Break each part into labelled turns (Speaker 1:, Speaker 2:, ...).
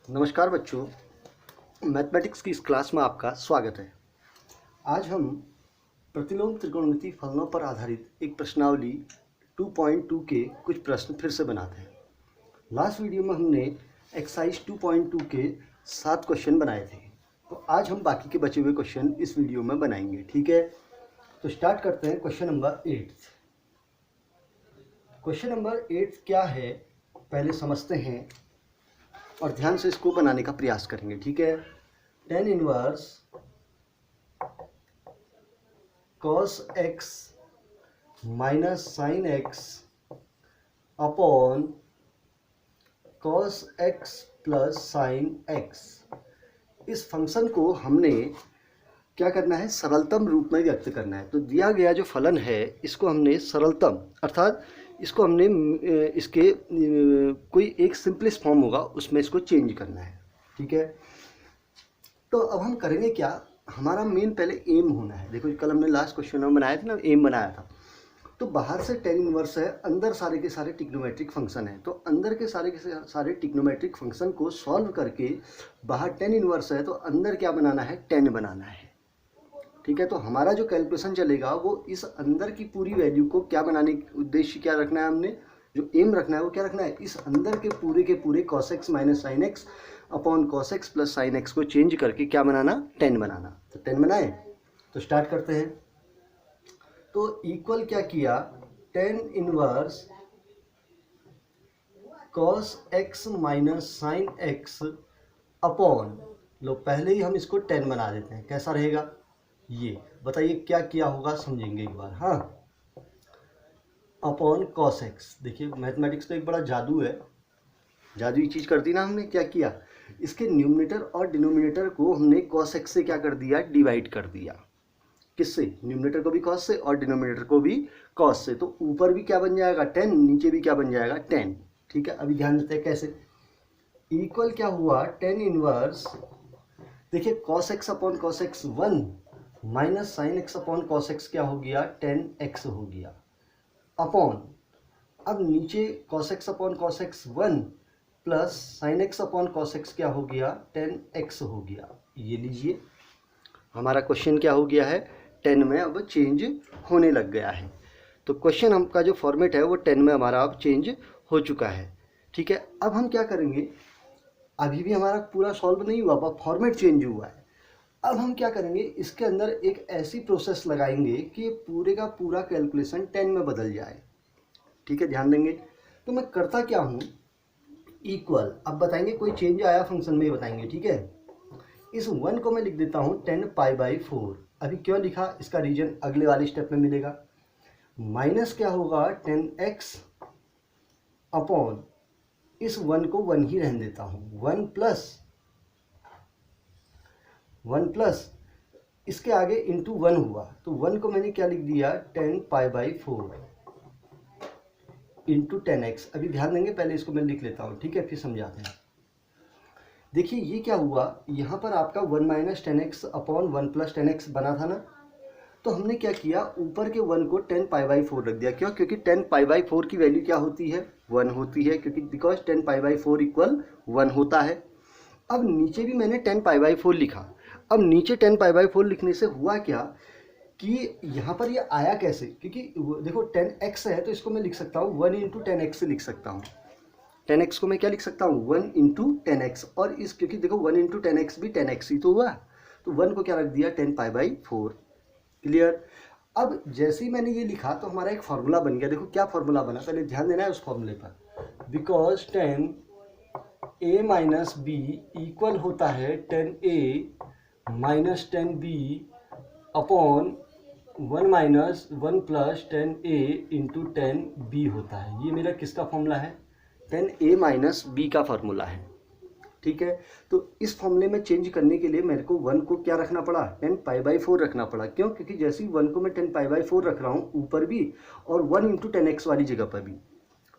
Speaker 1: नमस्कार बच्चों, मैथमेटिक्स की इस क्लास में आपका स्वागत है। आज हम प्रतिलोम त्रिकोणमिति फलनों पर आधारित एक प्रश्नावली 2.2 के कुछ प्रश्न फिर से बनाते हैं। लास्ट वीडियो में हमने एक्सरसाइज 2.2 के 7 क्वेश्चन बनाए थे, तो आज हम बाकी के बचे हुए क्वेश्चन इस वीडियो में बनाएंगे। ठीक है, तो स्टार्ट करते हैं। Question number 8। क्वेश्चन नंबर 8 क्या है पहले समझते हैं और ध्यान से इसको बनाने का प्रयास करेंगे। ठीक है, tan inverse cos x minus sine x upon cos x plus sine x, इस फंक्शन को हमने क्या करना है, सरलतम रूप में व्यक्त करना है। तो दिया गया जो फलन है इसको हमने सरलतम अर्थात इसको हमने इसके कोई एक सिंपलेस्ट फॉर्म होगा उसमें इसको चेंज करना है। ठीक है, तो अब हम करेंगे क्या, हमारा मेन पहले एम होना है। देखो कल हमने लास्ट क्वेश्चन में बनाया था ना, एम बनाया था। तो बाहर से tan इनवर्स है, अंदर सारे के सारे टिग्नोमेट्रिक फंक्शन है। तो अंदर के सारे टिग्नोमेट्रिक फंक्शन को सॉल्व करके बाहर tan इनवर्स है तो अंदर क्या बनाना है, tan बनाना है। ठीक है, तो हमारा जो कैलकुलेशन चलेगा वो इस अंदर की पूरी वैल्यू को क्या बनाने का उद्देश्य क्या रखना है, हमने जो एम रखना है वो क्या रखना है, इस अंदर के पूरे cos x minus sine x upon cos x plus sine x को चेंज करके क्या बनाना, tan बनाना। तो tan बनाए, तो स्टार्ट करते हैं। तो इक्वल क्या किया, tan inverse cos x minus sine x upon, लो पहले ही हम इसको tan बना देते हैं। कैसा रहेगा ये बताइए, क्या किया होगा समझेंगे एक बार। हाँ, अपॉन cos x। देखिए मैथमेटिक्स तो एक बड़ा जादू है, जादुई चीज़ कर दी ना हमने। क्या किया, इसके न्यूमरेटर और डिनोमिनेटर को हमने cos x से क्या कर दिया, डिवाइड कर दिया। किससे, न्यूमरेटर को भी cos से और डिनोमिनेटर को भी cos से। तो ऊपर भी क्या बन जाएगा tan, नीचे भी क्या बन जाएगा tan। ठीक है, अभी ध्यान देते हैं कैसे। इक्वल क्या हुआ, tan इनवर्स, देखिए cos x upon cos x 1 minus sine x upon cos x क्या हो गया, tan x हो गया, अपॉन अब नीचे cos x upon cos x 1 plus sign x upon cos x क्या हो गया, tan x हो गया। ये लीजिए हमारा क्वेश्चन क्या हो गया है, tan में अब चेंज होने लग गया है। तो क्वेश्चन हमका जो फॉर्मेट है वो tan में हमारा अब चेंज हो चुका है। ठीक है, अब हम क्या करेंगे, अभी भी हमारा पूरा सॉल्व नहीं हुआ, अब फॉर्मेट चेंज हुआ है। अब हम क्या करेंगे, इसके अंदर एक ऐसी प्रोसेस लगाएंगे कि पूरे का पूरा कैलकुलेशन tan में बदल जाए। ठीक है, ध्यान देंगे। तो मैं करता क्या हूँ, इक्वल, अब बताएंगे कोई चेंज आया फंक्शन में बताएंगे। ठीक है, इस 1 को मैं लिख देता हूँ tan π/4। अभी क्यों लिखा, इसका रीजन अगले वाले स्टेप में मिलेगा। माइनस क्या होगा, tan x अपॉन इस 1 को 1 ही रहने देता हूँ, 1 प्लस इसके आगे इंटू 1 हुआ। तो 1 को मैंने क्या लिख दिया, tan π/4 इंटू tan x। अभी ध्यान देंगे, पहले इसको मैं लिख लेता हूँ। ठीक है, फिर समझाते हैं। देखिए ये क्या हुआ, यहाँ पर आपका 1 minus tan x upon 1 plus tan x बना था ना। तो हमने क्या किया, ऊपर के 1 को tan π/4 रख दिया। क्यों, क्योंकि tan π/4 की वैल्यू क्या होती है, 1 होती है, क्योंकि बिकॉज tan π/4 इक्वल 1 होता है। अब नीचे भी मैंने tan π/4 लिखा। अब नीचे tan π/4 लिखने से हुआ क्या कि यहाँ पर ये आया कैसे, क्योंकि देखो tan x है तो इसको मैं लिख सकता हूँ 1 इंटू tan x से लिख सकता हूँ। tan x को मैं क्या लिख सकता हूँ, 1 इंटू tan x, और इस क्योंकि देखो 1 इंटू tan x भी tan x ही तो हुआ, तो 1 को क्या रख दिया, tan π/4। क्लियर। अब जैसे ही मैंने ये लिखा तो हमारा एक फार्मूला बन गया। देखो क्या फार्मूला बना, पहले ध्यान देना है उस फॉर्मूले पर। Because tan a minus B equal होता है tan a minus tan b upon 1 minus 1 plus tan a into tan b होता है। ये मेरा किसका फॉर्मूला है, tan a माइनस b का फॉर्मूला है। ठीक है, तो इस फॉर्मूले में चेंज करने के लिए मेरे को 1 को क्या रखना पड़ा, tan π/4 रखना पड़ा। क्यों, क्योंकि जैसे ही 1 को मैं tan π/4 रख रहा हूँ ऊपर भी और 1 इंटू tan x वाली जगह पर भी,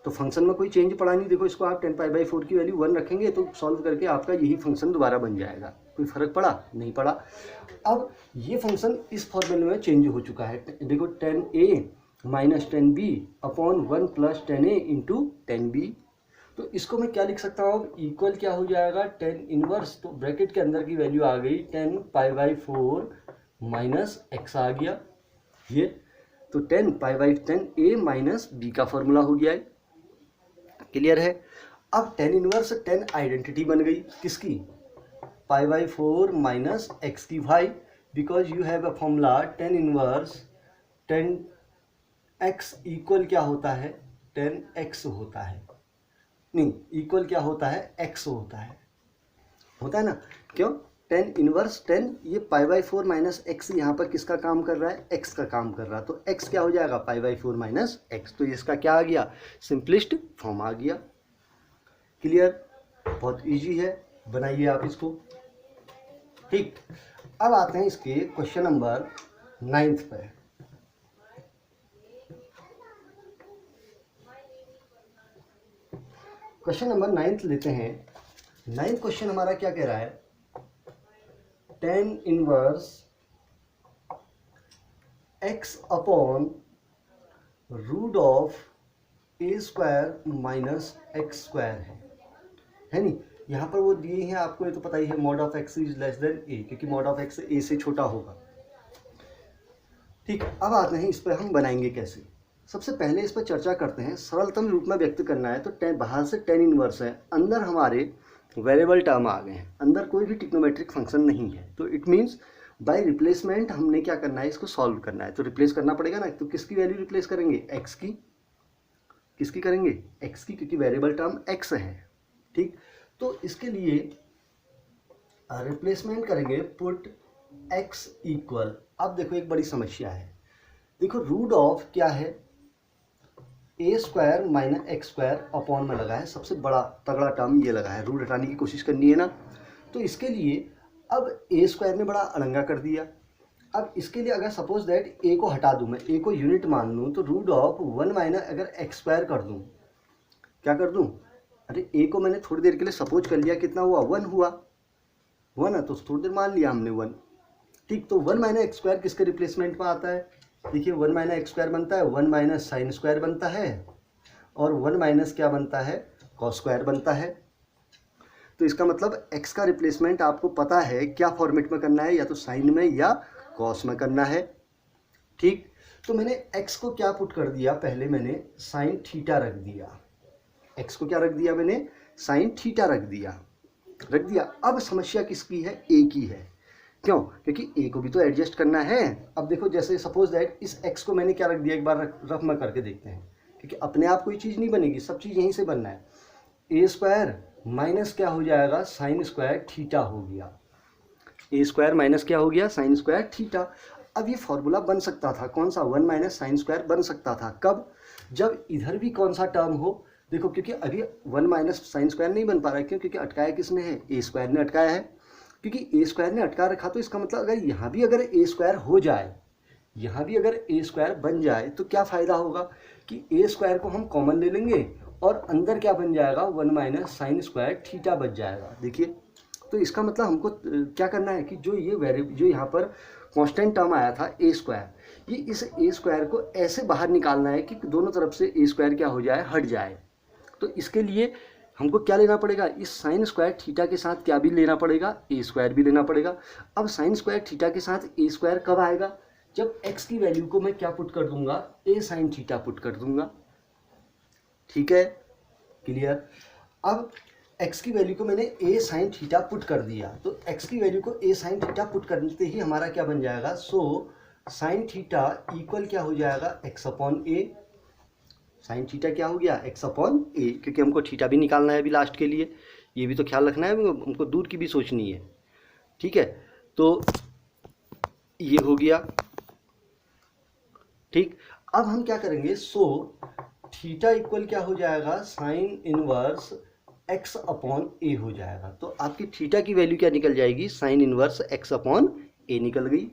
Speaker 1: तो फंक्शन में कोई चेंज पड़ा नहीं। देखो इसको आप tan π/4 की वैल्यू 1 रखेंगे तो सॉल्व करके आपका यही फंक्शन दोबारा बन जाएगा। कोई फर्क पड़ा, नहीं पड़ा। अब ये फंक्शन इस फॉर्मूले में चेंज हो चुका है। देखो tan a minus tan b upon 1 plus tan a into tan b। तो इसको मैं क्या लिख सकता हूँ, इक्वल क्या हो जाएगा, टेन इनवर्स, तो ब्रैकेट के अंदर की वैल्यू आ गई 10 पाई/4 माइनस एक्स आ गया ये, तो 10 पाई/10 ए माइनस बी का फॉर्मूला हो गया है। क्लियर है। अब 10 आइडेंटिटी बन गई किसकी, पाई/4 माइनस एक्स की भाई, because you have a formula 10 x equal क्या होता है, 10x होता है, नहीं इक्वल क्या होता है, x होता है ना, क्यों 10 ये पाई/4 माइनस एक्स यहाँ पर किसका काम कर रहा है, x का काम कर रहा है, तो x क्या हो जाएगा, पाई/4 माइनस एक्स, तो इसका क्या आ गया, सिंपलिस्ट फॉर्म आ गया। क्लियर, बहुत इजी है, बनाइए आप इसको। ठीक, अब आते हैं इसके क्वेश्चन नंबर 9 पे। क्वेश्चन नंबर 9 लेते हैं। 9th क्वेश्चन हमारा क्या कह रहा है, 10 x अपॉन root of a² minus x² है नहीं, यहाँ पर वो दिए हैं आपको, ये तो पता ही है, mod of x is less than a, क्योंकि मॉड ऑफ x a से छोटा होगा। ठीक, अब आते हैं इस पर हम बनाएंगे कैसे। सबसे पहले इस पर चर्चा करते हैं, सरलतम रूप में व्यक्त करना है तो बाहर से 10 इनवर्स है, अंदर हमारे वेरिएबल टर्म आ गए हैं, अंदर कोई भी ट्रिग्नोमेट्रिक फंक्शन नहीं है, तो इट मीन्स बाय रिप्लेसमेंट हमने क्या करना है, इसको सॉल्व करना है, तो रिप्लेस करना पड़ेगा ना, तो किसकी वैल्यू रिप्लेस करेंगे, एक्स की, किसकी करेंगे, एक्स की, क्योंकि वेरिएबल टर्म एक्स है। ठीक, तो इसके लिए रिप्लेसमेंट करेंगे, पुट एक्स इक्वल, अब देखो एक बड़ी समस्या है, देखो रूट ऑफ क्या है, a² माइनस x² अपॉन में लगा है, सबसे बड़ा तगड़ा टर्म ये लगा है, रूट हटाने की कोशिश करनी है ना, तो इसके लिए अब a² ने बड़ा अड़ंगा कर दिया। अब इसके लिए अगर सपोज दैट a को हटा दूं, मैं a को यूनिट मान लूं, तो रूट ऑफ 1 माइनस अगर x² कर दूं, क्या कर दूं, अरे a को मैंने थोड़ी देर के लिए सपोज कर लिया, कितना हुआ, 1 हुआ, 1 है तो थोड़ी देर मान लिया हमने 1। ठीक, तो 1 माइनस x² किसके रिप्लेसमेंट में आता है, देखिए 1 माइनस x² बनता है, 1 माइनस साइन स्क्वायर बनता है, और 1 माइनस क्या बनता है, कॉस स्क्वायर बनता है। तो इसका मतलब x का रिप्लेसमेंट आपको पता है क्या फॉर्मेट में करना है, या तो साइन में या कॉस में करना है। ठीक, तो मैंने x को क्या पुट कर दिया, पहले मैंने साइन थीटा रख दिया, x को क्या रख दिया मैंने, साइन थीटा रख दिया। अब समस्या किसकी है, a की है, क्यों, क्योंकि a को भी तो एडजस्ट करना है। अब देखो जैसे सपोज दैट इस x को मैंने क्या रख दिया, एक बार रफ में करके देखते हैं, क्योंकि अपने आप कोई चीज़ नहीं बनेगी, सब चीज़ यहीं से बनना है। a² माइनस क्या हो जाएगा, साइन स्क्वायर थीटा हो गया, a² माइनस क्या हो गया, साइन स्क्वायर थीटा। अब ये फॉर्मूला बन सकता था कौन सा, 1 माइनस साइन स्क्वायर बन सकता था, कब, जब इधर भी कौन सा टर्म हो, देखो क्योंकि अभी 1 माइनस साइन स्क्वायर नहीं बन पा रहा है, क्यों, क्योंकि अटकाया किसने है, a² ने अटकाया है, क्योंकि a² ने अटका रखा, तो इसका मतलब अगर यहाँ भी अगर a² हो जाए, यहाँ भी अगर a² बन जाए, तो क्या फ़ायदा होगा कि a² को हम कॉमन ले लेंगे और अंदर क्या बन जाएगा, 1 माइनस साइन स्क्वायर थीटा बच जाएगा। देखिए, तो इसका मतलब हमको क्या करना है कि जो यहाँ पर कांस्टेंट टर्म आया था a², ये इस a² को ऐसे बाहर निकालना है कि दोनों तरफ से a² क्या हो जाए, हट जाए। तो इसके लिए हमको क्या लेना पड़ेगा, इस साइन स्क्वायर थीटा के साथ क्या भी लेना पड़ेगा, a² भी लेना पड़ेगा। अब साइन स्क्वायर थीटा के साथ a² कब आएगा, जब x की वैल्यू को मैं क्या पुट कर दूंगा, a साइन थीटा पुट कर दूंगा। ठीक है, क्लियर। अब x की वैल्यू को मैंने a साइन थीटा पुट कर दिया, तो x की वैल्यू को a साइन थीटा पुट करते ही हमारा क्या बन जाएगा, सो साइन थीटा इक्वल क्या हो जाएगा, x upon a, sine theta क्या हो गया, x अपॉन a, क्योंकि हमको थीटा भी निकालना है अभी लास्ट के लिए, ये भी तो ख्याल रखना है, हमको दूर की भी सोचनी है। ठीक है, तो ये हो गया। ठीक, अब हम क्या करेंगे, सो थीटा इक्वल क्या हो जाएगा, sine inverse x upon a हो जाएगा। तो आपकी थीटा की वैल्यू क्या निकल जाएगी, sign inverse x upon a निकल गई,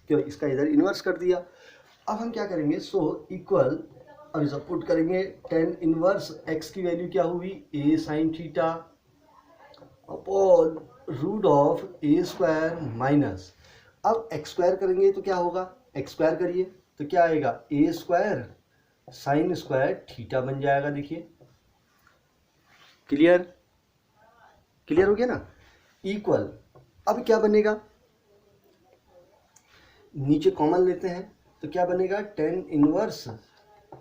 Speaker 1: क्यों, इसका इधर इनवर्स कर दिया। अब हम क्या करेंगे, सो इक्वल, अब इसे पुट करेंगे, टेन इनवर्स x की वैल्यू क्या हुई, a sine theta upon root of a² minus, अब x² करेंगे तो क्या होगा, x² करिए तो क्या आएगा, a² साइन स्क्वायर थीटा बन जाएगा। देखिए क्लियर, क्लियर हो गया ना। इक्वल, अब क्या बनेगा, नीचे कॉमन लेते हैं तो क्या बनेगा, tan inverse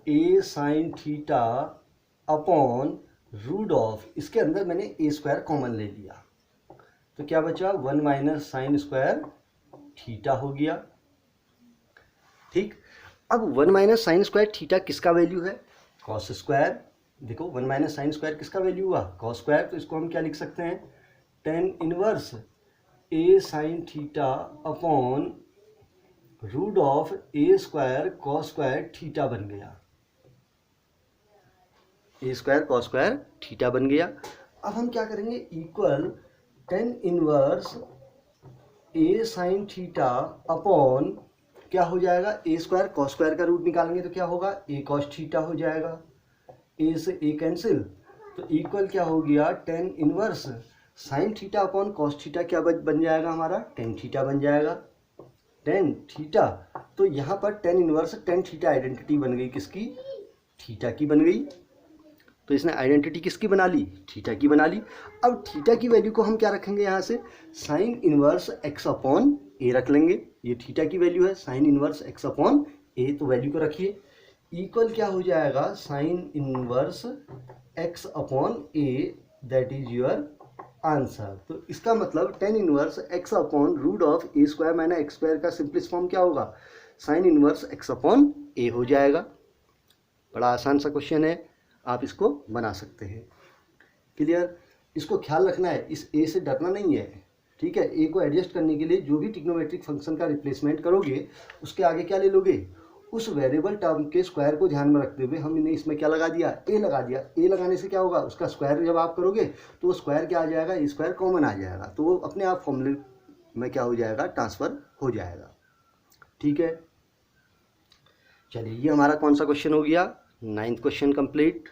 Speaker 1: A sine theta upon root of, इसके अंदर मैंने ए स्क्वायर कॉमन ले लिया तो क्या बचा, one minus sine square theta हो गया। ठीक, अब वन माइनस साइन स्क्वायर थीटा किसका वैल्यू है, कॉस स्क्वायर। देखो वन माइनस साइन स्क्वायर किसका वैल्यू हुआ, कॉस स्क्वायर, तो इसको हम क्या लिख सकते हैं, tan inverse A sine theta upon root of A square cos square theta बन गया, A square cos square theta बन गया। अब हम क्या करेंगे, equal tan inverse A sine theta upon क्या हो जाएगा, ए स्क्वायर कॉस स्क्वायर का रूट निकालेंगे तो क्या होगा, ए कॉस थीटा हो जाएगा, ए से ए कैंसिल, तो इक्वल क्या हो गया, tan inverse sine theta upon cos theta क्या बन जाएगा हमारा, टेन थीटा बन जाएगा, टेन थीटा। तो यहाँ पर tan inverse tan theta identity बन गई किसकी, थीटा की बन गई। तो इसने आइडेंटिटी किसकी बना ली, थीटा की बना ली। अब थीटा की वैल्यू को हम क्या रखेंगे, यहाँ से sine inverse x upon A रख लेंगे, ये थीटा की वैल्यू है, साइन इनवर्स एक्स अपॉन ए, तो वैल्यू को रखिए, इक्वल क्या हो जाएगा, sine inverse x upon A, that is your answer. तो इसका मतलब tan inverse x upon root of A square minus X square का सिंपलेस्ट फॉर्म क्या होगा, sine inverse x upon A हो जाएगा। बड़ा आसान सा क्वेश्चन है, आप इसको बना सकते हैं। क्लियर, इसको ख्याल रखना है, इस ए से डरना नहीं है, ठीक है। ए को एडजस्ट करने के लिए जो भी ट्रिग्नोमेट्रिक फंक्शन का रिप्लेसमेंट करोगे उसके आगे क्या ले लोगे, उस वेरिएबल टर्म के स्क्वायर को ध्यान में रखते हुए हमने इसमें क्या लगा दिया, ए लगा दिया। ए लगाने से क्या होगा, उसका स्क्वायर जब आप करोगे तो वो स्क्वायर क्या आ जाएगा, ए स्क्वायर कॉमन आ जाएगा, तो वो अपने आप फॉर्मूले में क्या हो जाएगा, ट्रांसफर हो जाएगा। ठीक है, चलिए ये हमारा कौन सा क्वेश्चन हो गया, 9th क्वेश्चन कंप्लीट।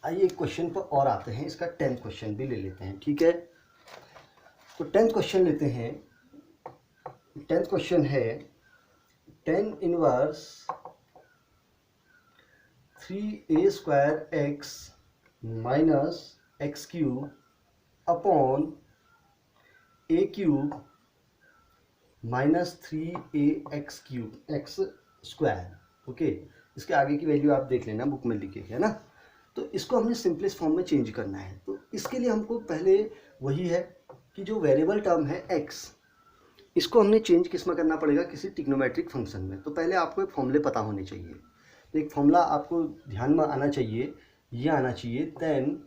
Speaker 1: आइए एक क्वेश्चन पर और आते हैं, इसका 10th क्वेश्चन भी ले लेते हैं, ठीक है। तो 10th क्वेश्चन लेते हैं, 10th क्वेश्चन है tan inverse 3a square x minus x cube upon a cube minus 3a x cube x square. Okay, इसके आगे की वैल्यू आप देख लेना, बुक में लिखे है ना। तो इसको हमने सिंपलेस्ट फॉर्म में चेंज करना है, तो इसके लिए हमको पहले वही है कि जो वेरिएबल टर्म है x, इसको हमने चेंज किस में करना पड़ेगा, किसी ट्रिग्नोमेट्रिक फंक्शन में। तो पहले आपको एक फॉर्मूले पता होने चाहिए, तो एक फॉर्मूला आपको ध्यान में आना चाहिए, ये आना चाहिए टेन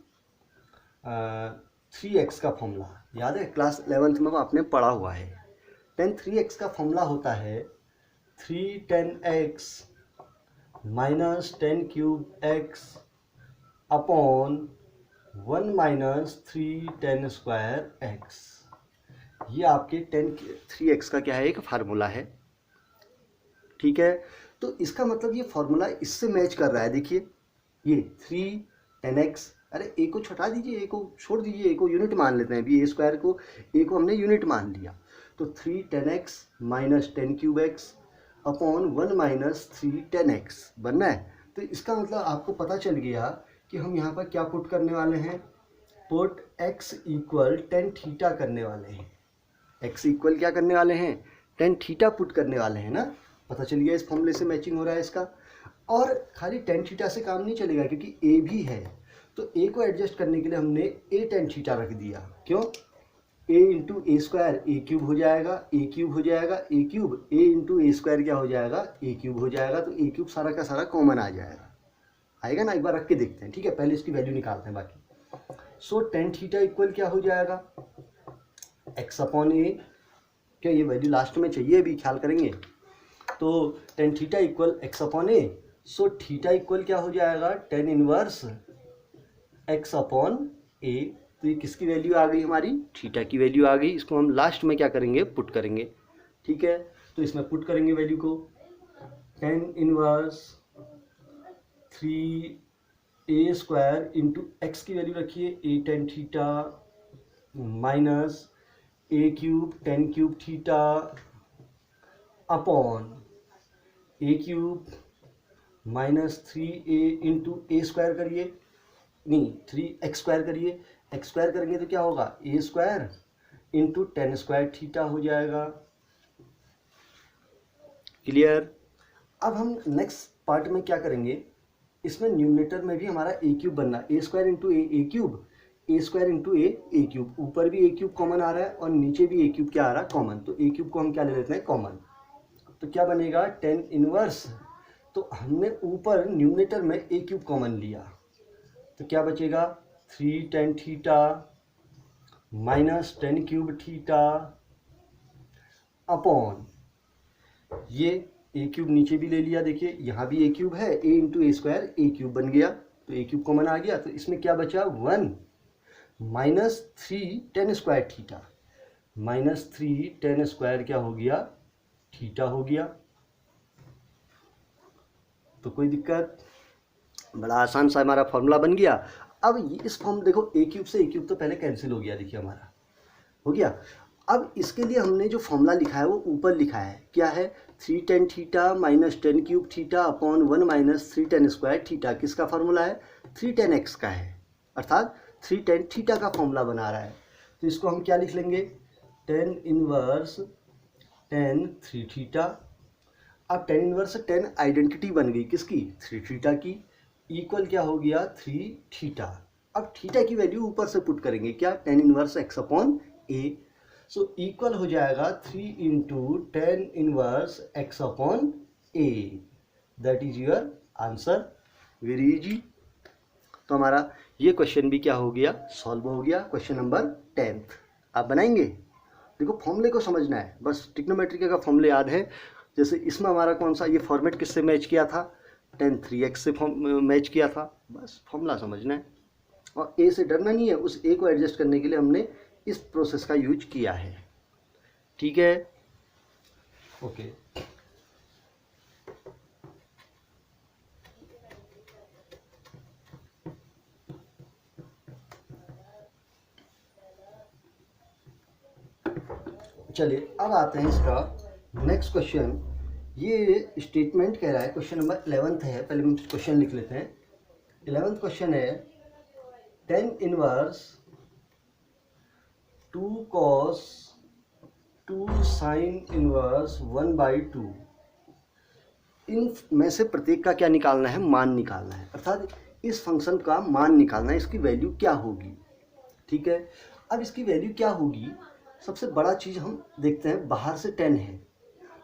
Speaker 1: 3x का फॉर्मूला, याद है क्लास 11th में वो आपने पढ़ा हुआ है। टेन 3x का फॉर्मूला होता है 3 10x minus 10 cube x upon 1 minus 3 10 square x. ये आपके 3x का क्या है, एक फार्मूला है, ठीक है। तो इसका मतलब ये फार्मूला इससे मैच कर रहा है, देखिए ये 3 10x, अरे ए को छुटा दीजिए, ए को छोड़ दीजिए, ए को यूनिट मान लेते हैं अभी, ए स्क्वायर को, ए को हमने यूनिट मान लिया। तो 3 10x minus 10 cube x upon 1 minus 3 10x बनना है। तो इसका मतलब आपको पता चल गया कि हम यहाँ पर क्या पुट करने वाले हैं, put x equal tan theta करने वाले हैं, x इक्वल क्या करने वाले हैं, टेन थीटा पुट करने वाले हैं ना। पता चल गया, इस फॉर्मूले से मैचिंग हो रहा है इसका। और खाली टेन थीटा से काम नहीं चलेगा क्योंकि a भी है, तो a को एडजस्ट करने के लिए हमने a टेन थीटा रख दिया, क्यों, a into a square a cube हो जाएगा, ए क्यूब हो जाएगा, a cube a into a square क्या हो जाएगा, ए क्यूब हो जाएगा, तो ए क्यूब सारा का सारा कॉमन आ जाएगा, आएगा ना। एक बार रख के देखते हैं, ठीक है, पहले इसकी वैल्यू निकालते हैं बाकी। सो टेन थीटा इक्वल क्या हो जाएगा, एक्स अपॉन ए, क्या ये वैल्यू लास्ट में चाहिए, अभी ख्याल करेंगे। तो tan theta equal x upon a, so theta equal क्या हो जाएगा, टेन इनवर्स एक्स अपॉन ए। तो ये किसकी वैल्यू आ गई हमारी, थीटा की वैल्यू आ गई। इसको हम लास्ट में क्या करेंगे, पुट करेंगे, ठीक है। तो इसमें पुट करेंगे वैल्यू को, tan inverse 3a square into x की वैल्यू रखिए a tan theta minus a cube tan cube theta upon a cube minus 3a into a square करिए, नहीं 3x स्क्वायर करिए, एक्स स्क्वायर करेंगे तो क्या होगा a square into tan square theta हो जाएगा। क्लियर। अब हम नेक्स्ट पार्ट में क्या करेंगे, इसमें न्यूमरेटर में भी हमारा ए क्यूब बनना, ए स्क्वायर इंटू ए क्यूब, ए स्क्वायर इंटू ए क्यूब, ऊपर भी ए क्यूब कॉमन आ रहा है और नीचे भी ए क्यूब क्या आ रहा है कॉमन, तो ए क्यूब को हम क्या ले लेते हैं कॉमन, तो क्या बनेगा टेन इनवर्स, तो हमने ऊपर न्यूमरेटर में ए क्यूब कॉमन लिया तो क्या बचेगा 3 ten theta minus ten cube theta upon ये ए क्यूब नीचे भी ले लिया, देखिए यहाँ भी ए क्यूब है, ए into a square a cube बन गया, तो ए क्यूब कॉमन आ गया, तो इसमें क्या बचा 1 minus 3 ten square theta, minus 3 ten square क्या हो गया थीटा हो गया। तो कोई दिक्कत, बड़ा आसान सा हमारा फॉर्मूला बन गया। अब इस फॉर्म देखो ए क्यूब से ए क्यूब तो पहले कैंसिल हो गया, देखिए हमारा हो गया। अब इसके लिए हमने जो फॉर्मूला लिखा है वो ऊपर लिखा है, क्या है 3 ten theta minus ten cube theta upon 1 minus 3 ten square थीटा, किसका फॉर्मूला है 3 टेन एक्स का है, अर्थात 3 टेन थीटा का फॉर्मूला बना रहा है। तो इसको हम क्या लिख लेंगे टेन इनवर्स टेन 3 थीटा। अब टेन इनवर्स टेन आइडेंटिटी बन गई किसकी 3 थीटा की, इक्वल क्या हो गया 3 थीटा। अब थीटा की वैल्यू ऊपर से पुट करेंगे क्या ten inverse x upon a, so equal हो जाएगा 3 into ten inverse x upon A, that is your answer, very easy. तो हमारा ये क्वेश्चन भी क्या हो गया सॉल्व हो गया, क्वेश्चन नंबर 10th आप बनाएंगे। देखो फॉर्मूले को समझना है बस, ट्रिग्नोमेट्री का फॉर्मूले याद है, जैसे इसमें हमारा कौन सा ये फॉर्मेट किससे मैच किया था tan 3x से मैच किया था, बस फॉर्मूला समझना है और ए से डरना नहीं है, उस ए को एडजस्ट करने के लिए हमने इस प्रोसेस का यूज किया है, ठीक है ओके। चलिए अब आते हैं इसका नेक्स्ट क्वेश्चन। ये स्टेटमेंट कह रहा है, क्वेश्चन नंबर 11th है, पहले हम क्वेश्चन लिख लेते हैं। 11th क्वेश्चन है tan inverse 2 cos 2 sine inverse 1/2, इन में से प्रत्येक का क्या निकालना है मान निकालना है, अर्थात इस फंक्शन का मान निकालना है, इसकी वैल्यू क्या होगी, ठीक है। अब इसकी वैल्यू क्या होगी, सबसे बड़ा चीज़ हम देखते हैं, बाहर से 10 है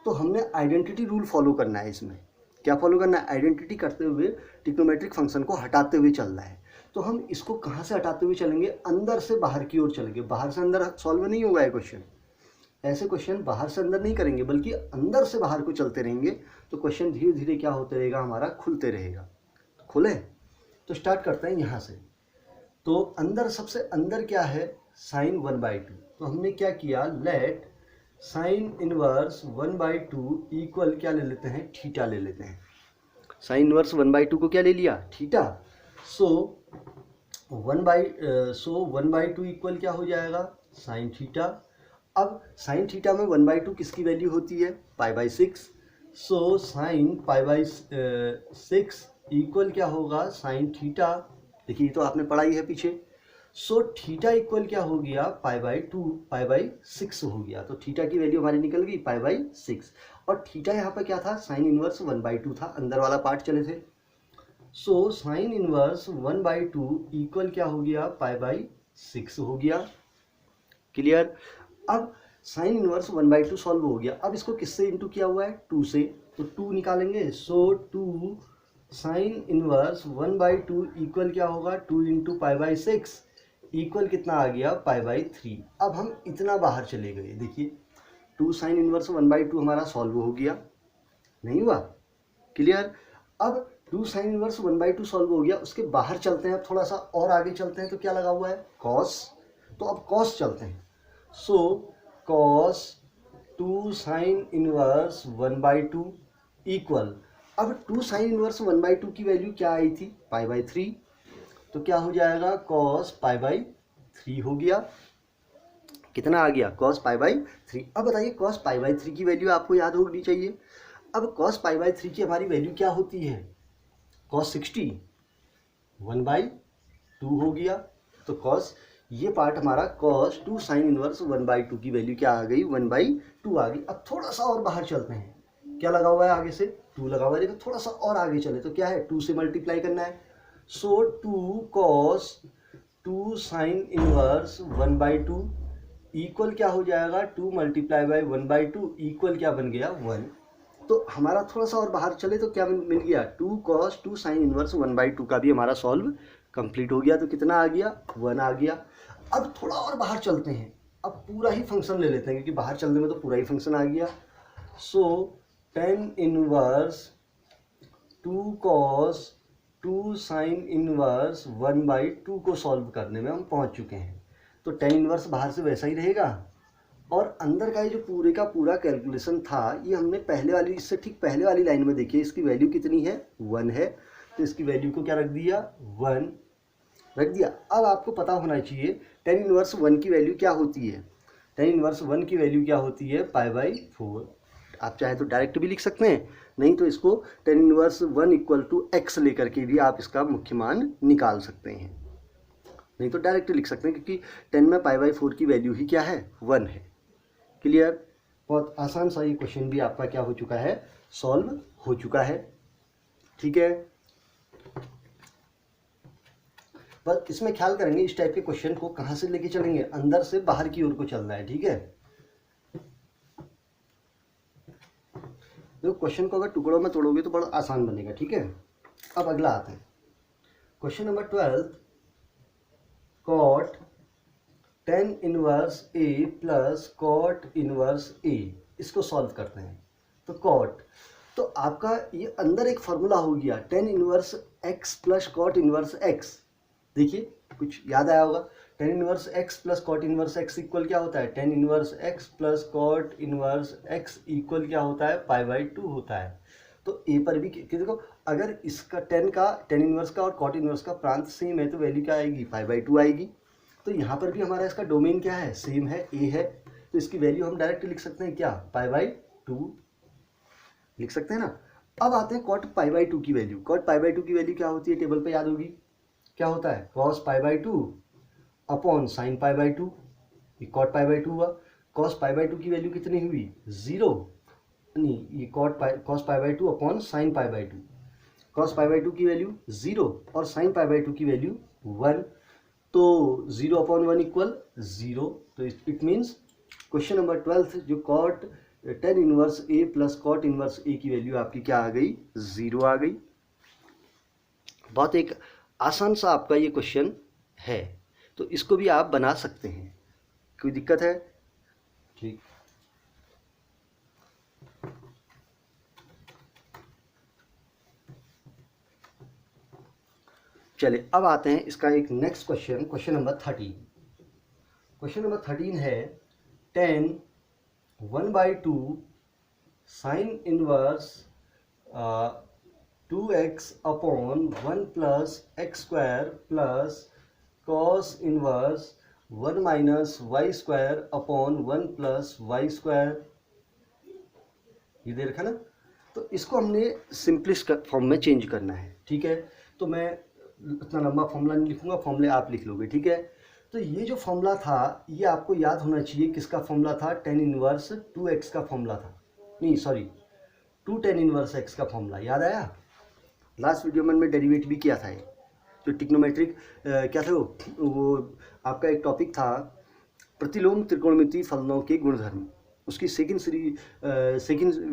Speaker 1: तो हमने आइडेंटिटी रूल फॉलो करना है, इसमें क्या फॉलो करना है आइडेंटिटी करते हुए ट्रिग्नोमेट्रिक फंक्शन को हटाते हुए चलना है। तो हम इसको कहाँ से हटाते हुए चलेंगे, अंदर से बाहर की ओर चलेंगे, बाहर से अंदर सॉल्व नहीं होगा ये क्वेश्चन, ऐसे क्वेश्चन बाहर से अंदर नहीं करेंगे बल्कि अंदर से बाहर को चलते रहेंगे, तो क्वेश्चन धीरे धीरे क्या होते रहेगा हमारा खुलते रहेगा। खुले तो स्टार्ट करते हैं यहाँ से। तो अंदर सबसे अंदर क्या है साइन 1/2, तो हमने क्या किया लेट साइन इनवर्स 1/2 इक्वल क्या ले लेते हैं थीटा ले लेते हैं, साइन इनवर्स 1/2 को क्या ले लिया थीटा, सो 1/2 इक्वल क्या हो जाएगा साइन थीटा। अब साइन थीटा में 1/2 किसकी वैल्यू होती है π/6, सो साइन π/6 इक्वल क्या होगा साइन थीटा, देखिए तो आपने पढ़ा ही है पीछे, सो थीटा इक्वल क्या हो गया π/2 π/6 हो गया, तो थीटा की वैल्यू हमारी निकल गई π/6 और थीटा यहाँ पर क्या था साइन इनवर्स 1/2 था, अंदर वाला पार्ट चले थे, सो साइन इनवर्स 1/2 इक्वल क्या हो गया π/6 हो गया, क्लियर। अब साइन इनवर्स 1/2 सॉल्व हो गया, अब इसको किससे इंटू किया हुआ है 2 से, तो 2 निकालेंगे, सो 2 साइन इनवर्स 1/2 इक्वल क्या होगा 2 इंटू π/6 इक्वल कितना आ गया π/3। अब हम इतना बाहर चले गए, देखिए 2 साइन इनवर्स 1/2 हमारा सॉल्व हो गया, नहीं हुआ क्लियर। अब 2 साइन इनवर्स 1/2 सॉल्व हो गया, उसके बाहर चलते हैं, अब थोड़ा सा और आगे चलते हैं, तो क्या लगा हुआ है कॉस, तो अब कॉस चलते हैं, so cos 2 sine inverse 1/2 equal, अब 2 साइन इनवर्स 1/2 की वैल्यू क्या आई थी π/3, तो क्या हो जाएगा कॉस π/3 हो गया, कितना आ गया कॉस π/3। अब बताइए कॉस π/3 की वैल्यू आपको याद होनी चाहिए, अब cos पाई बाई 3 की हमारी वैल्यू क्या होती है? cos 60 1/2 हो गया। तो cos ये पार्ट हमारा cos 2 साइन इनवर्स 1/2 की वैल्यू क्या आ गई? 1/2 आ गई। अब थोड़ा सा और बाहर चलते हैं, क्या लगा हुआ है आगे से? 2 लगा हुआ है। देखो थोड़ा सा और आगे चले तो क्या है? 2 से मल्टीप्लाई करना है। सो 2 cos 2 साइन इनवर्स 1/2 इक्वल क्या हो जाएगा? 2 मल्टीप्लाई बाई 1/2 इक्वल क्या बन गया? 1। तो हमारा थोड़ा सा और बाहर चले तो क्या मिल गया? 2 cos 2 साइन इनवर्स 1/2 का भी हमारा सॉल्व कंप्लीट हो गया। तो कितना आ गया? 1 आ गया। अब थोड़ा और बाहर चलते हैं, अब पूरा ही फंक्शन ले लेते हैं क्योंकि बाहर चलने में तो पूरा ही फंक्शन आ गया। सो tan inverse 2 cos 2 sine inverse 1/2 को सॉल्व करने में हम पहुंच चुके हैं। तो tan इनवर्स बाहर से वैसा ही रहेगा और अंदर का ये जो पूरे का पूरा कैलकुलेशन था ये हमने पहले वाली, इससे ठीक पहले वाली लाइन में देखिए इसकी वैल्यू कितनी है? 1 है। तो इसकी वैल्यू को क्या रख दिया? 1 रख दिया। अब आपको पता होना चाहिए tan इनवर्स 1 की वैल्यू क्या होती है? tan इनवर्स 1 की वैल्यू क्या होती है? π/4। आप चाहे तो डायरेक्ट भी लिख सकते हैं, नहीं तो इसको tan inverse 1 equal to x लेकर के भी आप इसका मुख्य मान निकाल सकते हैं, नहीं तो डायरेक्ट लिख सकते हैं क्योंकि 10 में π/4 की वैल्यू ही क्या है? 1 है। क्लियर? बहुत आसान सा ये क्वेश्चन भी आपका क्या हो चुका है? सॉल्व हो चुका है। ठीक है, बस इसमें ख्याल करेंगे इस टाइप के क्वेश्चन को कहाँ से लेके चलेंगे? अंदर से बाहर की ओर को चलना है। ठीक है, देखो क्वेश्चन को अगर टुकड़ों में तोड़ोगे तो बड़ा आसान बनेगा। ठीक है, अब अगला आते हैं question number 12। cot tan inverse a plus cot inverse a, इसको सॉल्व करते हैं। तो cot, तो आपका ये अंदर एक फॉर्मूला हो गया tan inverse x plus cot inverse x। देखिए कुछ याद आया होगा, tan inverse x plus cot inverse x equal क्या होता है? tan inverse x plus cot inverse x equal क्या होता है? π/2 होता है। तो a पर भी देखो, अगर इसका tan इनवर्स का और cot इनवर्स का प्रांत सेम है तो वैल्यू क्या आएगी? π/2 आएगी। तो यहाँ पर भी हमारा इसका डोमेन क्या है? सेम है, a है। तो इसकी वैल्यू हम डायरेक्ट लिख सकते हैं क्या? π/2 लिख सकते हैं ना। अब आते हैं cot π/2 की वैल्यू। cot π/2 की वैल्यू क्या होती है? टेबल पे याद होगी, क्या होता है? cos π/2 अपॉन साइन π/2, ये cot π/2 हुआ। cos π/2 की वैल्यू कितनी हुई? 0, नहीं ये cos π/2 अपॉन साइन π/2। cos π/2 की वैल्यू 0 और साइन π/2 की वैल्यू 1। तो 0 अपॉन 1 इक्वल 0। तो इट मीन्स क्वेश्चन नंबर 12 जो cot tan inverse a plus cot inverse a की वैल्यू आपकी क्या आ गई? 0 आ गई। बहुत एक आसान सा आपका ये क्वेश्चन है, तो इसको भी आप बना सकते हैं, कोई दिक्कत है? ठीक, चलिए अब आते हैं इसका एक next question, question number 13। Question number 13 है tan 1/2 sine inverse 2x upon 1 plus X square plus cos inverse 1 minus Y square upon 1 plus Y square, ये दे रखा ना। तो इसको हमने सिंपलिस्ट फॉर्म में चेंज करना है। ठीक है, तो मैं इतना लंबा फॉर्मूला नहीं लिखूंगा, फॉर्मूले आप लिख लोगे। ठीक है, तो ये जो फॉर्मूला था ये आपको याद होना चाहिए, किसका फॉर्मूला था? tan इनवर्स 2x का फॉर्मूला था, नहीं सॉरी 2 tan इनवर्स x का फॉर्मूला। याद आया? लास्ट वीडियो में डेरिवेट भी किया था ये, जो टिग्नोमेट्रिक क्या था वो आपका एक टॉपिक था, प्रतिलोम त्रिकोणमितीय फलनों के गुणधर्म। उसकी सेकंड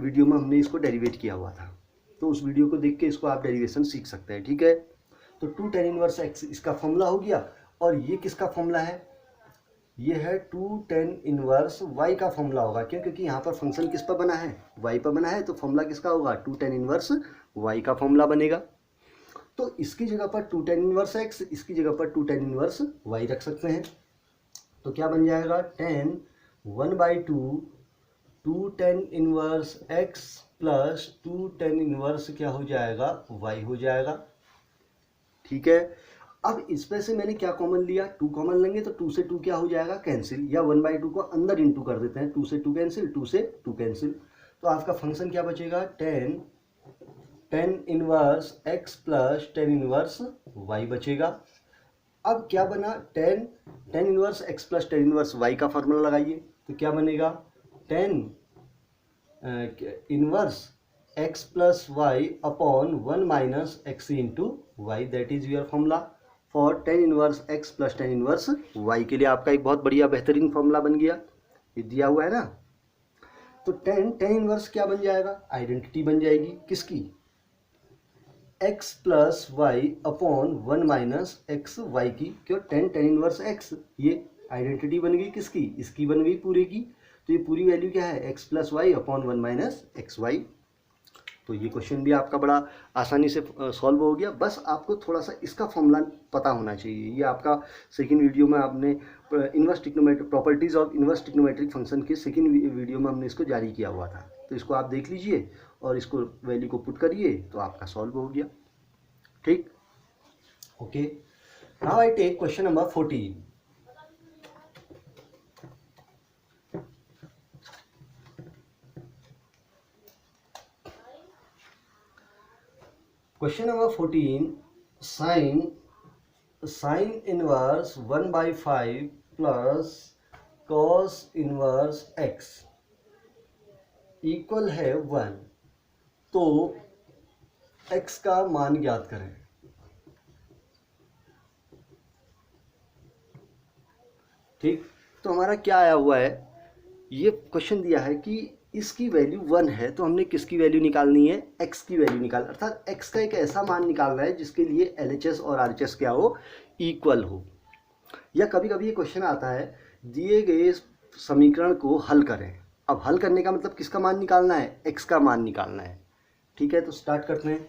Speaker 1: वीडियो में हमने इसको डेरिवेट किया हुआ था, तो उस वीडियो को देख के इसको आप डेरिवेशन सीख सकते हैं। ठीक है, तो 2 tan इनवर्स x इसका फॉर्मूला हो गया। और ये किसका फॉर्मूला है? ये है 2 tan इनवर्स y का फॉर्मूला होगा। क्यों? क्योंकि यहाँ पर फंक्शन किस पर बना है? y पर बना है, तो फॉर्मूला किसका होगा? 2 tan इनवर्स y का फॉर्मूला बनेगा। तो इसकी जगह पर 2 tan इनवर्स x, इसकी जगह पर 2 tan इनवर्स y रख सकते हैं। तो क्या बन जाएगा? tan 1/2 2 tan inverse x plus 2 tan inverse क्या हो जाएगा? y हो जाएगा। ठीक है, अब इसमें से मैंने क्या कॉमन लिया? 2 कॉमन लेंगे तो 2 से 2 क्या हो जाएगा? कैंसिल, या 1/2 को अंदर इंटू कर देते हैं। 2 से 2 कैंसिल, 2 से 2 कैंसिल। तो आपका फंक्शन क्या बचेगा, tan inverse X plus tan inverse Y बचेगा। अब क्या बना, tan inverse X plus tan inverse Y का फॉर्मूला लगाइए, तो क्या बनेगा, tan inverse X plus Y upon one minus X into Y, that is your formula for tan inverse X plus tan inverse Y के लिए आपका एक बहुत बढ़िया बेहतरीन फॉर्मूला बन गया, ये दिया हुआ है ना। तो टेन इनवर्स क्या बन जाएगा, आइडेंटिटी बन जाएगी किसकी, x plus Y upon one minus x y की, क्यों, टेन इनवर्स एक्स, ये आइडेंटिटी बन गई किसकी, इसकी बन गई पूरे की। तो ये पूरी वैल्यू क्या है, x plus Y upon one minus x y. तो ये क्वेश्चन भी आपका बड़ा आसानी से सॉल्व हो गया। बस आपको थोड़ा सा इसका फॉर्मूला पता होना चाहिए। ये आपका सेकंड वीडियो में आपने inverse trigonometric properties of inverse trigonometric function के सेकंड वीडियो में हमने इसको जारी किया हुआ था, तो इसको आप देख लीजिए और इसको वैल्यू को पुट करिए तो आपका सॉल्व हो गया। ठीक, okay. Now I take question number 14। Question number 14, sine inverse 1/5 plus cos inverse x equal है 1, तो x का मान ज्ञात करें। ठीक, तो हमारा क्या आया हुआ है, ये क्वेश्चन दिया है कि इसकी वैल्यू 1 है, तो हमने किसकी वैल्यू निकालनी है, x की वैल्यू निकाल, अर्थात x का एक ऐसा मान निकालना है जिसके लिए LHS और RHS क्या हो, इक्वल हो। या कभी कभी ये क्वेश्चन आता है, दिए गए समीकरण को हल करें। अब हल करने का मतलब किसका मान निकालना है, x का मान निकालना है। ठीक है, तो स्टार्ट करते हैं।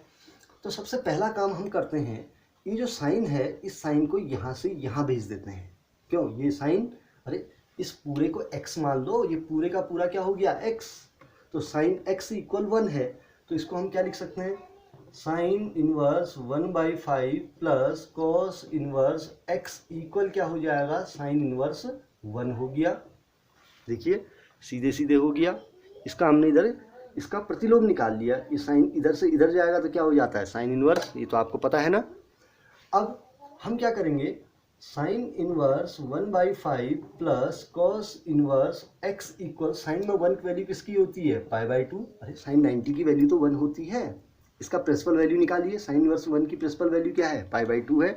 Speaker 1: तो सबसे पहला काम हम करते हैं, ये जो साइन है इस साइन को यहाँ से यहाँ भेज देते हैं। क्यों, ये साइन, अरे इस पूरे को x मान लो, ये पूरे का पूरा क्या हो गया, x। तो साइन x इक्वल 1 है, तो इसको हम क्या लिख सकते हैं, sine inverse 1/5 plus cos inverse x equal क्या हो जाएगा, साइन इनवर्स 1 हो गया। देखिए सीधे सीधे हो गया। इसका हमने इधर इसका प्रतिलोम निकाल लिया, ये साइन इधर से इधर जाएगा तो क्या हो जाता है, साइन इनवर्स, ये तो आपको पता है ना। अब हम क्या करेंगे, sine inverse 1/5 plus cos inverse x equal, sine में 1 की वैल्यू किसकी होती है, π/2। अरे साइन 90 की वैल्यू तो 1 होती है, इसका प्रिंसिपल वैल्यू निकालिए। साइन इनवर्स 1 की प्रिंसिपल वैल्यू क्या है, π/2 है।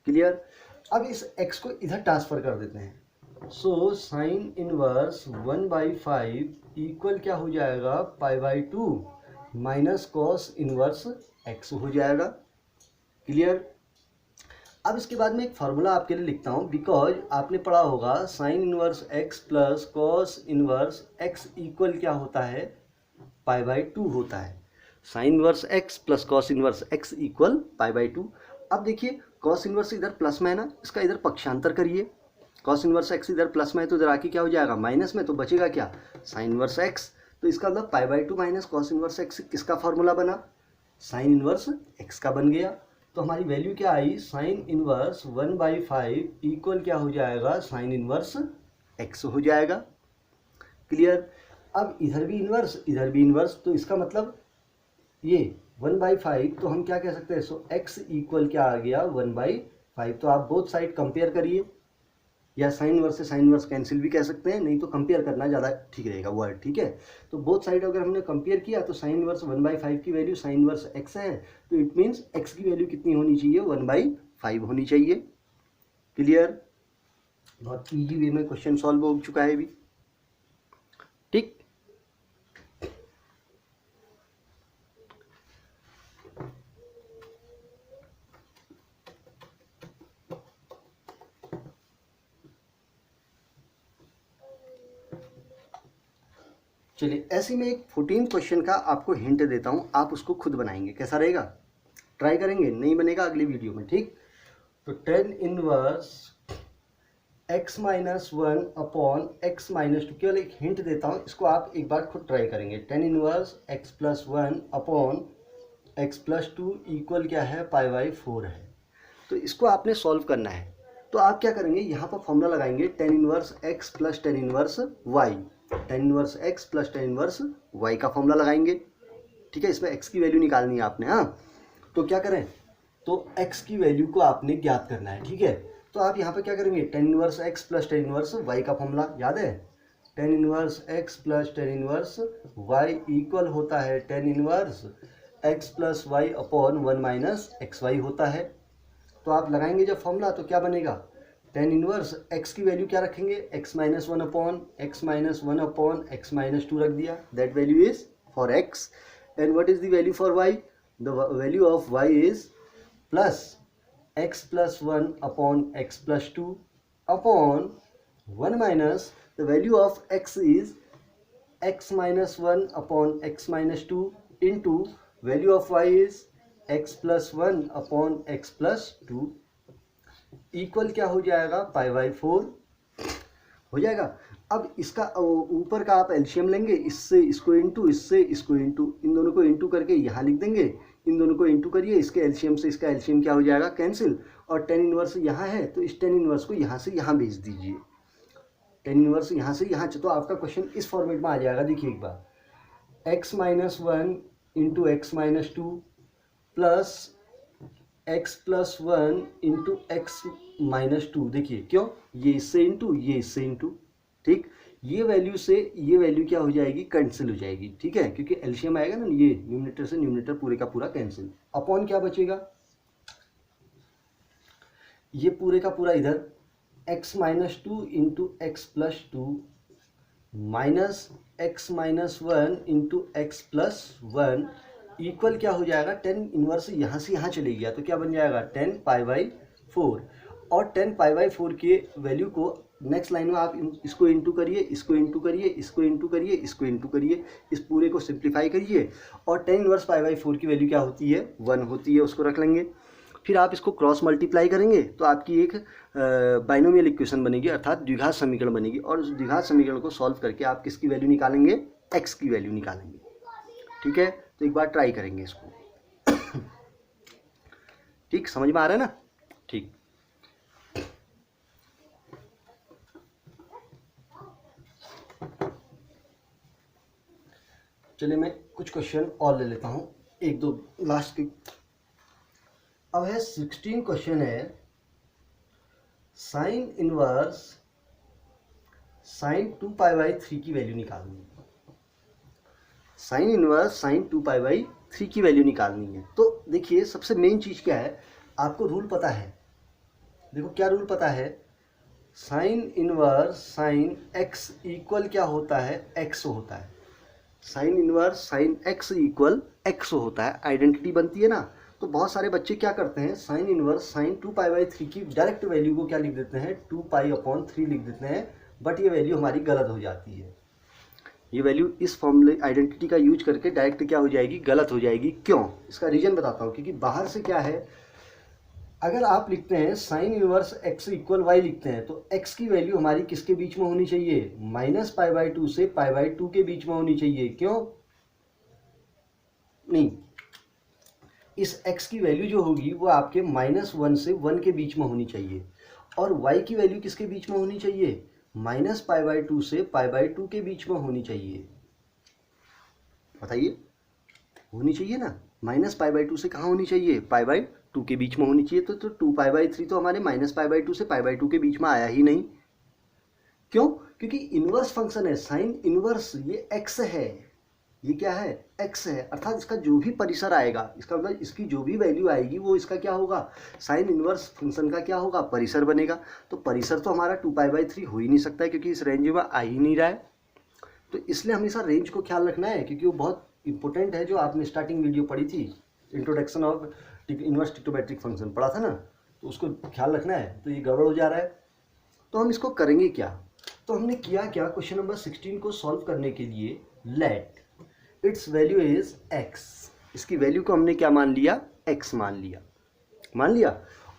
Speaker 1: क्लियर। अब इस x को इधर ट्रांसफर कर देते हैं। सो साइन इनवर्स 1/5 इक्वल क्या हो जाएगा, π/2 माइनस कॉस इनवर्स x हो जाएगा। क्लियर। अब इसके बाद में एक फार्मूला आपके लिए लिखता हूँ, बिकॉज आपने पढ़ा होगा sine inverse x plus cos inverse x equal क्या होता है, π/2 होता है। Sine inverse x plus cos inverse x equal π/2। अब देखिए कॉस इनवर्स इधर प्लस में है ना, इसका इधर पक्षांतर करिए। कॉस इनवर्स x इधर प्लस में है तो इधर आके क्या हो जाएगा, माइनस में, तो बचेगा क्या, साइन इनवर्स x। तो इसका मतलब π/2 माइनस कॉस इनवर्स x किसका फार्मूला बना, साइन इनवर्स x का बन गया। तो हमारी वैल्यू क्या आई, साइन इनवर्स 1/5 इक्वल क्या हो जाएगा, साइन इनवर्स x हो जाएगा। क्लियर। अब इधर भी इनवर्स इधर भी इनवर्स, तो इसका मतलब ये 1/5, तो हम क्या कह सकते हैं, सो x इक्वल क्या आ गया, 1/5। तो आप बोथ साइड कंपेयर करिए, या साइन इनवर्स से साइन इनवर्स कैंसिल भी कह सकते हैं, नहीं तो कंपेयर करना ज़्यादा ठीक रहेगा वर्ड। ठीक है, तो बोथ साइड अगर हमने कंपेयर किया तो साइन इनवर्स 1/5 की वैल्यू साइन इनवर्स x है, तो इट मीन्स x की वैल्यू कितनी होनी चाहिए, 1/5 होनी चाहिए। क्लियर। बहुत ईजी वे में क्वेश्चन सॉल्व हो चुका है अभी। ठीक, चलिए ऐसे में एक 14 क्वेश्चन का आपको हिंट देता हूँ, आप उसको खुद बनाएंगे, कैसा रहेगा, ट्राई करेंगे, नहीं बनेगा अगली वीडियो में। ठीक, तो tan inverse x-1 upon x-2, केवल एक हिंट देता हूँ, इसको आप एक बार खुद ट्राई करेंगे। Tan inverse x+1 upon x+2 equal क्या है, π/4 है। तो इसको आपने सॉल्व करना है, तो आप क्या करेंगे, यहाँ पर फॉर्मूला लगाएंगे ten inverse x plus tan inverse y, ten inverse x plus tan inverse y का फॉर्मूला लगाएंगे, ठीक है। इसमें x की वैल्यू निकालनी है आपने, हाँ। तो क्या करें, तो x की वैल्यू को आपने ज्ञात करना है, ठीक है। तो आप यहाँ पे क्या करेंगे, tan inverse x plus tan inverse y का फॉर्मूला याद है, tan inverse x plus tan inverse y equal होता है tan inverse x plus Y upon 1 minus x y होता है। तो आप लगाएंगे जब फॉर्मूला तो क्या बनेगा, tan इनवर्स x की वैल्यू क्या रखेंगे, x minus one upon x minus one upon x minus two रख दिया, that value is for x। And what is the value for y, the value of y is plus x plus one upon x plus two upon 1 minus the value of x is x minus one upon x minus two into value of y is x plus one upon x plus two equal क्या हो जाएगा, pi by 4 हो जाएगा। अब इसका ऊपर का आप एलसीएम लेंगे, इससे इसको इंटू, इससे इसको इंटू, इन दोनों को इंटू करके यहाँ लिख देंगे, इन दोनों को इंटू करिए, इसके एलसीएम से इसका एलसीएम क्या हो जाएगा, कैंसिल। और tan इनवर्स यहाँ है तो इस tan इनवर्स को यहाँ से यहाँ भेज दीजिए, tan इनवर्स यहाँ से यहाँ, तो आपका क्वेश्चन इस फॉर्मेट में आ जाएगा। देखिए एक बार, x minus one into x minus two plus x plus one into x minus two, देखिए क्यों, ये इससे इंटू, ये इससे इंटू, ठीक। ये वैल्यू से ये वैल्यू क्या हो जाएगी, कैंसिल हो जाएगी, ठीक है, क्योंकि एलसीएम आएगा ना, ये न्यूमरेटर से न्यूमरेटर पूरे का पूरा कैंसिल। अपॉन क्या बचेगा, ये पूरे का पूरा इधर x minus two into x plus two minus x minus one into x plus one equal क्या हो जाएगा, tan इनवर्स यहाँ से यहाँ चले गया तो क्या बन जाएगा, tan पाई बाई 4। और tan पाई बाई 4 के वैल्यू को नेक्स्ट लाइन में आप इसको इंटू करिए, इसको इंटू करिए, इसको इंटू करिए, इसको इंटू करिए, इस पूरे को सिंप्लीफाई करिए और tan इनवर्स पाई बाई 4 की वैल्यू क्या होती है, 1 होती है, उसको रख लेंगे। फिर आप इसको क्रॉस मल्टीप्लाई करेंगे तो आपकी एक बाइनोमियल इक्वेशन बनेगी, अर्थात द्विघात समीकरण बनेगी। और उस द्विघात समीकरण को सॉल्व करके आप किसकी वैल्यू निकालेंगे, x की वैल्यू निकालेंगे, ठीक है। तो एक बार ट्राई करेंगे इसको ठीक, समझ में आ रहा है ना, ठीक। चलिए मैं कुछ क्वेश्चन और ले लेता हूं, एक दो लास्ट के। अब है 16 क्वेश्चन है, sine inverse sine 2 pi by 3 की वैल्यू निकालनी है, sine inverse sine 2 pi by 3 की वैल्यू निकालनी है। तो देखिए सबसे मेन चीज़ क्या है, आपको रूल पता है, देखो क्या रूल पता है, sine inverse sine x equal क्या होता है, x होता है, sine inverse sine x equal x होता है, आइडेंटिटी बनती है ना। तो बहुत सारे बच्चे क्या करते हैं, sine inverse sine 2 pi by 3 की डायरेक्ट वैल्यू को क्या लिख देते हैं, 2 पाई अपॉन 3 लिख देते हैं, बट ये वैल्यू हमारी गलत हो जाती है। ये वैल्यू इस फॉर्मूले आइडेंटिटी का यूज करके डायरेक्ट क्या हो जाएगी, गलत हो जाएगी। क्यों, इसका रीजन बताता हूँ। क्योंकि बाहर से क्या है, अगर आप लिखते हैं sine inverse x equal y लिखते हैं तो x की वैल्यू हमारी किसके बीच में होनी चाहिए, माइनस पाई बाई 2 से पाई बाई 2 के बीच में होनी चाहिए। क्यों नहीं, इस x की वैल्यू जो होगी वो आपके -1 से 1 के बीच में होनी चाहिए, और y की वैल्यू किसके बीच में होनी चाहिए, माइनस पाई बाई 2 से पाई बाई 2 के बीच में होनी चाहिए। बताइए, होनी चाहिए ना, माइनस पाई बाई 2 से कहाँ होनी चाहिए, पाई बाई 2 के बीच में होनी चाहिए। तो 2 पाई बाई 3 तो हमारे माइनस पाई बाई 2 से पाई बाई 2 के बीच में आया ही नहीं। क्यों, क्योंकि इनवर्स फंक्शन है, साइन इनवर्स ये x है, ये क्या है, x है, अर्थात इसका जो भी परिसर आएगा, इसका मतलब इसकी जो भी वैल्यू आएगी वो इसका क्या होगा, साइन इनवर्स फंक्शन का क्या होगा, परिसर बनेगा। तो परिसर तो हमारा 2 पाई बाई 3 हो ही नहीं सकता है, क्योंकि इस रेंज में आ ही नहीं रहा है। तो इसलिए हमेशा रेंज को ख्याल रखना है, क्योंकि वो बहुत इंपॉर्टेंट है। जो आपने स्टार्टिंग वीडियो पढ़ी थी, introduction of inverse trigonometric function पढ़ा था ना, तो उसको ख्याल रखना है। तो ये गड़बड़ हो जा रहा है, तो हम इसको करेंगे क्या। तो हमने किया क्या, क्वेश्चन नंबर 16 को सॉल्व करने के लिए let its value is x, इसकी वैल्यू को हमने क्या मान लिया, x मान लिया।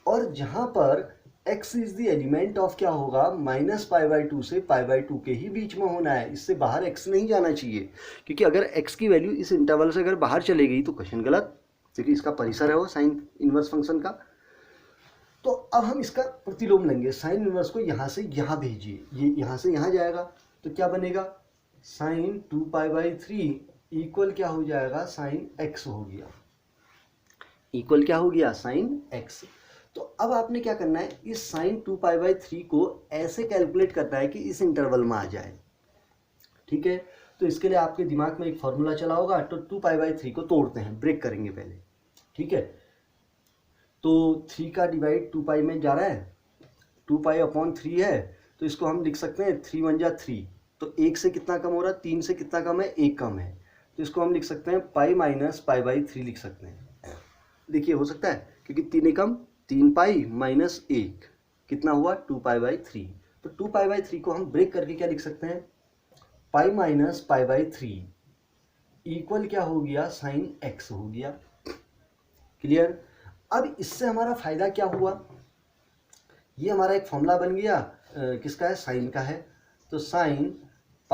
Speaker 1: और जहां पर x is the element of क्या होगा, माइनस पाई बाई 2 से पाई बाई 2 के ही बीच में होना है, इससे बाहर x नहीं जाना चाहिए। क्योंकि अगर x की वैल्यू इस इंटरवल से अगर बाहर चले गई तो क्वेश्चन गलत, क्योंकि इसका परिसर है वो साइन इनवर्स फंक्शन का। तो अब हम इसका प्रतिलोम लेंगे, साइन इनवर्स को यहाँ से यहाँ भेजिए, ये यहाँ से यहाँ जाएगा तो क्या बनेगा, साइन 2π/3 इक्वल क्या हो जाएगा, साइन x हो गया, इक्वल क्या हो गया, साइन x। तो अब आपने क्या करना है, इस साइन 2π/3 को ऐसे कैलकुलेट करना है कि इस इंटरवल में आ जाए, ठीक है। तो इसके लिए आपके दिमाग में एक फॉर्मूला चला होगा, तो 2π/3 को तोड़ते हैं, ब्रेक करेंगे पहले, ठीक है। तो 3 का डिवाइड 2π में जा रहा है, 2π/3 है, तो इसको हम लिख सकते हैं 3 × 3, तो 1 से कितना कम हो रहा है, 3 से कितना कम है, 1 कम है, तो इसको हम लिख सकते हैं π - π/3 लिख सकते हैं। देखिए हो सकता है, क्योंकि 3 एकम 3π - 1 कितना हुआ, 2π/3। तो 2π/3 को हम ब्रेक करके क्या लिख सकते हैं, π - π/3 इक्वल क्या हो गया, साइन x हो गया। क्लियर। अब इससे हमारा फायदा क्या हुआ, ये हमारा एक फॉर्मूला बन गया, किसका है, साइन का है। तो साइन π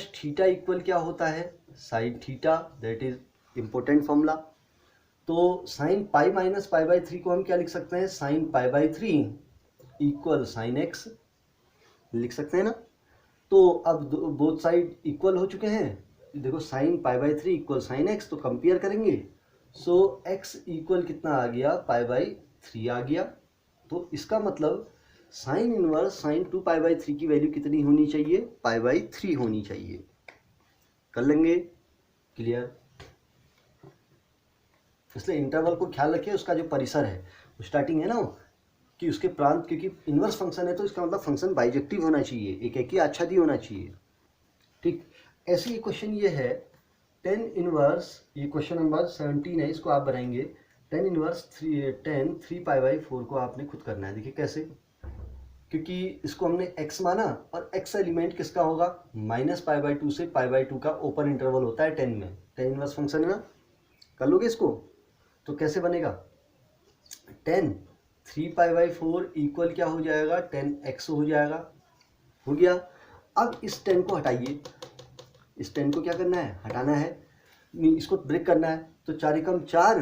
Speaker 1: - थीटा इक्वल क्या होता है, sine theta, that is important formula. तो साइन π - π/3 को हम क्या लिख सकते हैं, साइन π/3 इक्वल साइन x लिख सकते हैं ना। तो अब बोथ साइड इक्वल हो चुके हैं, देखो साइन π/3 इक्वल साइन x, तो कंपेयर करेंगे, सो x इक्वल कितना आ गया, π/3 आ गया। तो इसका मतलब साइन इनवर्स साइन 2π/3 की वैल्यू कितनी होनी चाहिए, π/3 होनी चाहिए। कर लेंगे, क्लियर। इसलिए इंटरवल को ख्याल रखिए, उसका जो परिसर है, स्टार्टिंग है ना कि उसके प्रांत, क्योंकि इनवर्स फंक्शन है तो इसका मतलब फंक्शन बाइजेक्टिव होना चाहिए, एक ही आच्छादी होना चाहिए, ठीक। ऐसे ही क्वेश्चन ये है, tan इनवर्स, ये क्वेश्चन नंबर 17 है, इसको आप बनाएंगे। tan इनवर्स 3π/4 को आपने खुद करना है। देखिए कैसे, क्योंकि इसको हमने x माना और x एलिमेंट किसका होगा, -π/2 से π/2 का ओपन इंटरवल होता है tan में, tan इनवर्स फंक्शन में। कर लोगे इसको, तो कैसे बनेगा, tan 3π/4 इक्वल क्या हो जाएगा, tan x हो जाएगा, हो गया। अब इस tan को हटाइए, इस tan को क्या करना है, हटाना है, इसको ब्रेक करना है। तो 4 एकम 4,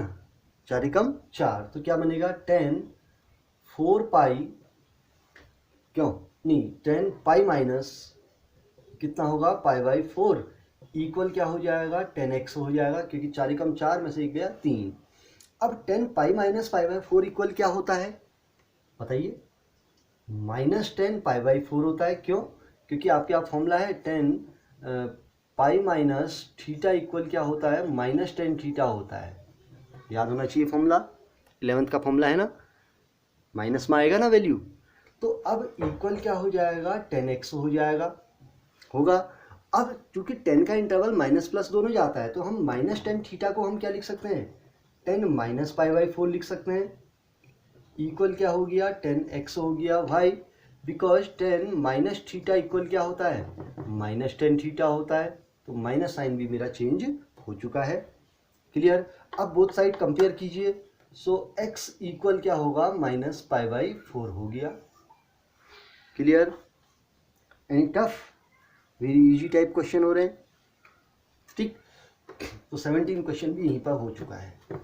Speaker 1: 4 एकम 4, तो क्या बनेगा, tan 4π, क्यों नहीं, tan π माइनस कितना होगा, π/4 इक्वल क्या हो जाएगा, tan x हो जाएगा, क्योंकि 4 एकम 4 में से एक गया 3। अब tan π - π/4 इक्वल क्या होता है, बताइए, -tan π/4 होता है। क्यों, क्योंकि आपके आप फॉर्मूला है tan π - थीटा इक्वल क्या होता है, -tan थीटा होता है। याद होना चाहिए फॉर्मूला, 11th का फॉर्मूला है ना, माइनस में आएगा ना वैल्यू। तो अब इक्वल क्या हो जाएगा, tan x हो जाएगा, होगा। अब चूंकि tan का इंटरवल माइनस प्लस दोनों जाता है, तो हम -tan थीटा को हम क्या लिख सकते हैं, tan - π/4 लिख सकते हैं, इक्वल क्या हो गया, tan x हो गया। Y, because tan - theta equal क्या होता है, -tan थीटा होता है। तो माइनस साइन भी मेरा चेंज हो चुका है, क्लियर। अब बोथ साइड कंपेयर कीजिए, सो x इक्वल क्या होगा, -π/4 हो गया, clear. Any tough, very easy type question हो रहे हैं, ठीक। तो 17 क्वेश्चन भी यहीं पर हो चुका है।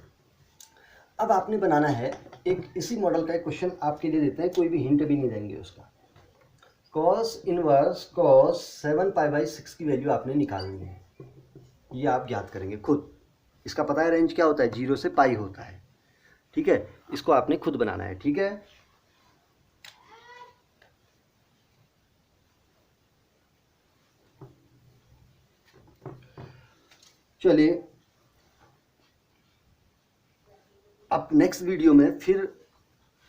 Speaker 1: अब आपने बनाना है एक इसी मॉडल का एक क्वेश्चन आपके लिए देते हैं, कोई भी हिंट भी नहीं देंगे उसका। cos इनवर्स cos 7π/6 की वैल्यू आपने निकालनी है, ये आप ज्ञात करेंगे खुद। इसका पता है रेंज क्या होता है, 0 से पाई होता है, ठीक है। इसको आपने खुद बनाना है, ठीक है। चलिए अब नेक्स्ट वीडियो में फिर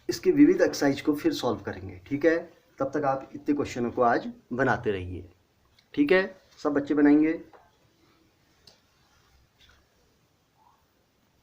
Speaker 1: इसके विविध एक्सरसाइज को फिर सॉल्व करेंगे, ठीक है। तब तक आप इतने क्वेश्चनों को आज बनाते रहिए, ठीक है। सब बच्चे बनाएंगे।